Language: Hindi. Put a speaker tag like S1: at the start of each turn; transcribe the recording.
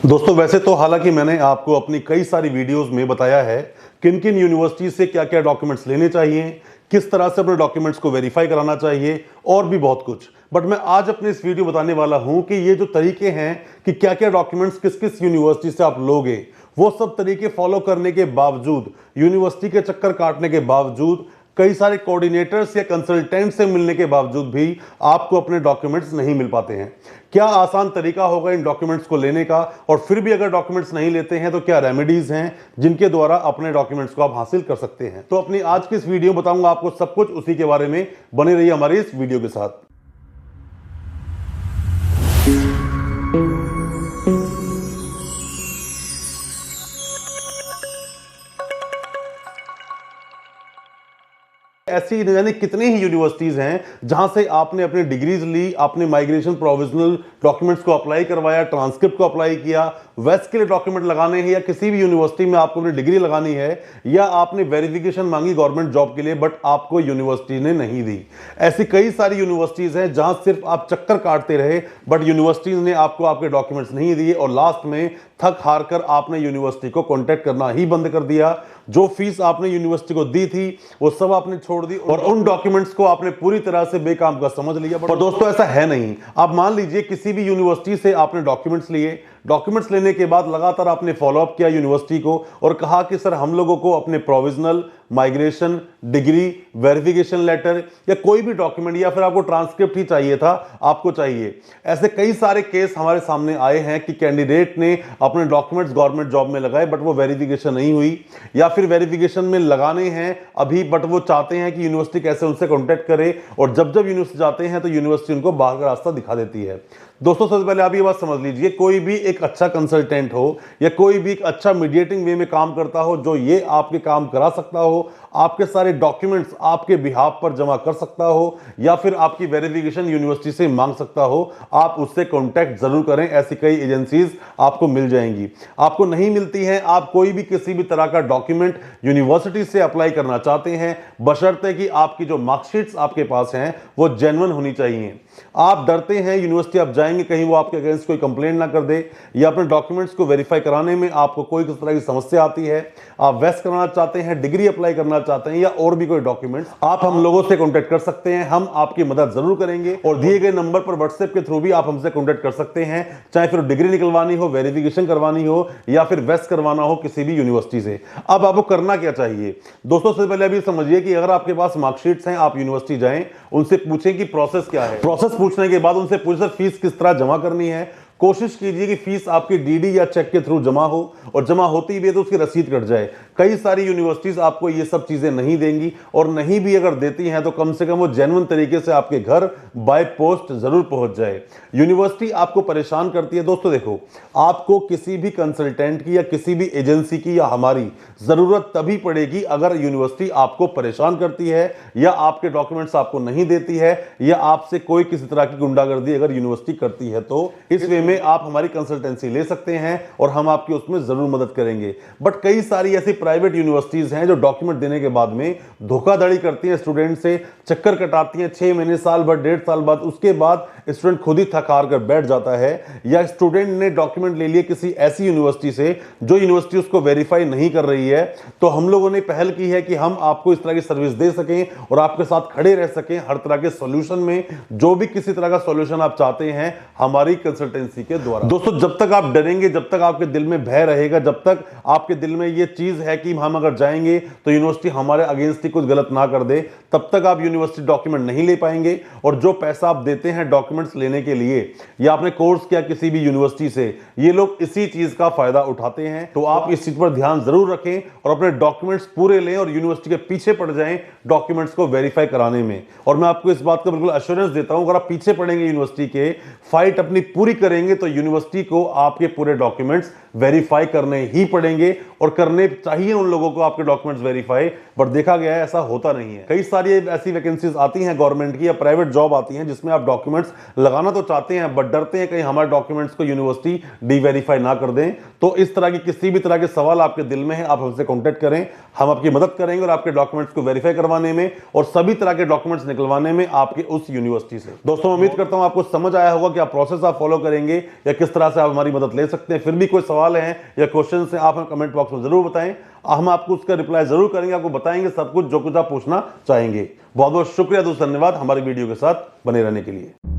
S1: दोस्तों वैसे तो हालांकि मैंने आपको अपनी कई सारी वीडियोस में बताया है किन किन यूनिवर्सिटी से क्या क्या डॉक्यूमेंट्स लेने चाहिए, किस तरह से अपने डॉक्यूमेंट्स को वेरीफाई कराना चाहिए और भी बहुत कुछ। बट मैं आज अपने इस वीडियो बताने वाला हूं कि ये जो तरीके हैं कि क्या क्या डॉक्यूमेंट्स किस किस यूनिवर्सिटी से आप लोगे, वो सब तरीके फॉलो करने के बावजूद, यूनिवर्सिटी के चक्कर काटने के बावजूद, कई सारे कोऑर्डिनेटर्स या कंसल्टेंट से मिलने के बावजूद भी आपको अपने डॉक्यूमेंट्स नहीं मिल पाते हैं। क्या आसान तरीका होगा इन डॉक्यूमेंट्स को लेने का, और फिर भी अगर डॉक्यूमेंट्स नहीं लेते हैं तो क्या रेमेडीज हैं जिनके द्वारा अपने डॉक्यूमेंट्स को आप हासिल कर सकते हैं। तो अपनी आज की इस वीडियो बताऊंगा आपको सब कुछ, उसी के बारे में बने रहिए हमारी इस वीडियो के साथ। ऐसी न जाने कितनी ही यूनिवर्सिटीज हैं जहां से आपने अपनी डिग्रीज ली, आपने माइग्रेशन प्रोविजनल डॉक्यूमेंट्स को अप्लाई करवाया, ट्रांसक्रिप्ट को अप्लाई किया, वेस्ट के लिए डॉक्यूमेंट लगाने हैं, या किसी भी यूनिवर्सिटी में आपको अपनी डिग्री लगानी है, या आपने वेरिफिकेशन मांगी गवर्नमेंट जॉब के लिए बट आपको यूनिवर्सिटी ने नहीं दी। ऐसी कई सारी यूनिवर्सिटीज हैं जहां सिर्फ आप चक्कर काटते रहे बट यूनिवर्सिटीज ने आपको आपके डॉक्यूमेंट्स नहीं दिए और लास्ट में थक हार कर आपने यूनिवर्सिटी को कांटेक्ट करना ही बंद कर दिया। जो फीस आपने यूनिवर्सिटी को दी थी वो सब आपने छोड़ दी और उन डॉक्यूमेंट्स को आपने पूरी तरह से बेकाम का समझ लिया। पर दोस्तों ऐसा है नहीं। आप मान लीजिए किसी भी यूनिवर्सिटी से आपने डॉक्यूमेंट्स लिए, डॉक्यूमेंट्स लेने के बाद लगातार आपने फॉलोअप किया यूनिवर्सिटी को और कहा कि सर हम लोगों को अपने provisional, migration, degree, verification letter या कोई भी डॉक्यूमेंट, या फिर आपको ट्रांसक्रिप्ट ही चाहिए था, आपको चाहिए। ऐसे कई सारे केस हमारे सामने आए हैं कि कैंडिडेट ने अपने डॉक्यूमेंट्स गवर्नमेंट जॉब में लगाए बट वो वेरिफिकेशन नहीं हुई, या फिर वेरिफिकेशन में लगाने हैं अभी बट वो चाहते हैं कि यूनिवर्सिटी कैसे उनसे कॉन्टेक्ट करे, और जब जब यूनिवर्सिटी जाते हैं तो यूनिवर्सिटी उनको बाहर का रास्ता दिखा देती है। दोस्तों सबसे पहले आप ये बात समझ लीजिए, कोई भी एक अच्छा कंसल्टेंट हो या कोई भी एक अच्छा मीडिएटिंग वे में काम करता हो जो ये आपके काम करा सकता हो, आपके सारे डॉक्यूमेंट्स आपके बिहाफ पर जमा कर सकता हो, या फिर आपकी वेरिफिकेशन यूनिवर्सिटी से मांग सकता हो, आप उससे कांटेक्ट जरूर करें। ऐसी कई एजेंसीज आपको मिल जाएंगी। आपको नहीं मिलती हैं, आप कोई भी किसी भी तरह का डॉक्यूमेंट यूनिवर्सिटी से अप्लाई करना चाहते हैं, बशर्ते कि आपकी जो मार्कशीट्स आपके पास हैं वो जेन्युइन होनी चाहिए। आप डरते हैं यूनिवर्सिटी आप जाएंगे कहीं वो आपके अगेंस्ट कोई कंप्लेंट ना कर दे, या अपने डॉक्यूमेंट्स को वेरीफाई कराने में आपको कोई किस तरह की समस्या आती है, आप वेस्ट कराना चाहते हैं, डिग्री अप्लाई करना चाहते हैं या और भी कोई डॉक्यूमेंट्स, आप हम लोगों से कांटेक्ट कर सकते हैं। हम आपकी मदद जरूर करेंगे और दिए गए नंबर पर व्हाट्सएप के थ्रू भी आप हमसे कांटेक्ट कर सकते हैं, चाहे फिर डिग्री निकलवानी हो, वेरिफिकेशन करवानी हो या फिर वेस्ट करवाना हो किसी भी यूनिवर्सिटी से। अब आपको करना क्या चाहिए दोस्तों, सबसे पहले अभी समझिए कि अगर आपके पास मार्कशीट्स हैं, आप यूनिवर्सिटी जाएं, उनसे पूछें कि प्रोसेस क्या है। प्रोसेस पूछने के बाद उनसे पूछें फीस किस तरह जमा करनी है। कोशिश कीजिए कि फीस आपकी डीडी या चेक के थ्रू जमा हो, और जमा होती भी है तो उसकी रसीद कट जाए। कई सारी यूनिवर्सिटीज आपको ये सब चीजें नहीं देंगी, और नहीं भी अगर देती हैं तो कम से कम वो जेन्युइन तरीके से आपके घर बाय पोस्ट जरूर पहुंच जाए। यूनिवर्सिटी आपको परेशान करती है। दोस्तों देखो, आपको किसी भी कंसल्टेंट की या किसी भी एजेंसी की या हमारी जरूरत तभी पड़ेगी अगर यूनिवर्सिटी आपको परेशान करती है, या आपके डॉक्यूमेंट्स आपको नहीं देती है, या आपसे कोई किसी तरह की गुंडागर्दी अगर यूनिवर्सिटी करती है। तो इस वे में आप हमारी कंसल्टेंसी ले सकते हैं और हम आपकी उसमें जरूर मदद करेंगे। बट कई सारी ऐसी प्राइवेट यूनिवर्सिटीज हैं जो डॉक्यूमेंट देने के बाद में धोखाधड़ी करती हैं, स्टूडेंट से चक्कर कटाती हैं 6 महीने, साल भर, 1.5 साल बाद। उसके बाद स्टूडेंट खुद ही थक हार कर बैठ जाता है, या स्टूडेंट ने डॉक्यूमेंट ले लिए किसी ऐसी यूनिवर्सिटी से जो यूनिवर्सिटी उसको वेरीफाई नहीं कर रही है। तो हम लोगों ने पहल की है कि हम आपको इस तरह की सर्विस दे सकें और आपके साथ खड़े रह सकें हर तरह के सॉल्यूशन में। जो भी किसी तरह का सॉल्यूशन आप चाहते हैं हमारी कंसल्टेंसी के द्वारा। दोस्तों जब तक आप डरेंगे, जब तक आपके दिल में भय रहेगा, जब तक आपके दिल में ये चीज है कि हम अगर जाएंगे तो यूनिवर्सिटी हमारे अगेंस्ट ही कुछ गलत ना कर दे, तब तक आप यूनिवर्सिटी डॉक्यूमेंट नहीं ले पाएंगे। और जो पैसा आप देते हैं डॉक्यूमेंट्स लेने के लिए, या आपने कोर्स किया किसी भी यूनिवर्सिटी से, ये लोग इसी चीज का फायदा उठाते हैं। तो आप इस चीज पर ध्यान जरूर रखें और अपने डॉक्यूमेंट्स पूरे लें और यूनिवर्सिटी के पीछे पड़ जाएं डॉक्यूमेंट्स को वेरीफाई कराने में। और मैं आपको इस बात का बिल्कुल एश्योरेंस देता हूं, अगर आप पीछे पड़ेंगे यूनिवर्सिटी के, फाइट अपनी पूरी करेंगे, तो यूनिवर्सिटी को आपके पूरे डॉक्यूमेंट्स वेरीफाई करने ही पड़ेंगे और करने चाहिए उन लोगों को आपके डॉक्यूमेंट्स वेरीफाई, पर देखा गया है ऐसा होता नहीं है। कई सारी ऐसी वैकेंसीज आती हैं गवर्नमेंट की या प्राइवेट जॉब आती हैं जिसमें आप डॉक्यूमेंट्स लगाना तो चाहते हैं बट डरते हैं कहीं हमारे डॉक्यूमेंट्स को यूनिवर्सिटी डी-वेरीफाई ना कर दें। तो इस तरह की किसी भी तरह के सवाल आपके दिल में है, आप हमसे कॉन्टेक्ट करें, हम आपकी मदद करेंगे और आपके डॉक्यूमेंट्स को वेरीफाई करवाने में और सभी तरह के डॉक्यूमेंट्स निकलवाने में आपके उस यूनिवर्सिटी से। दोस्तों उम्मीद करता हूं आपको समझ आया होगा कि आप प्रोसेस आप फॉलो करेंगे या किस तरह से आप हमारी मदद ले सकते हैं। फिर भी कोई सवाल है या क्वेश्चन है आप हमें कमेंट बॉक्स में जरूर बताएं, हम आपको उसका रिप्लाई जरूर करेंगे, आपको बताएंगे सब कुछ जो कुछ आप पूछना चाहेंगे। बहुत बहुत शुक्रिया दोस्तों, धन्यवाद हमारी वीडियो के साथ बने रहने के लिए।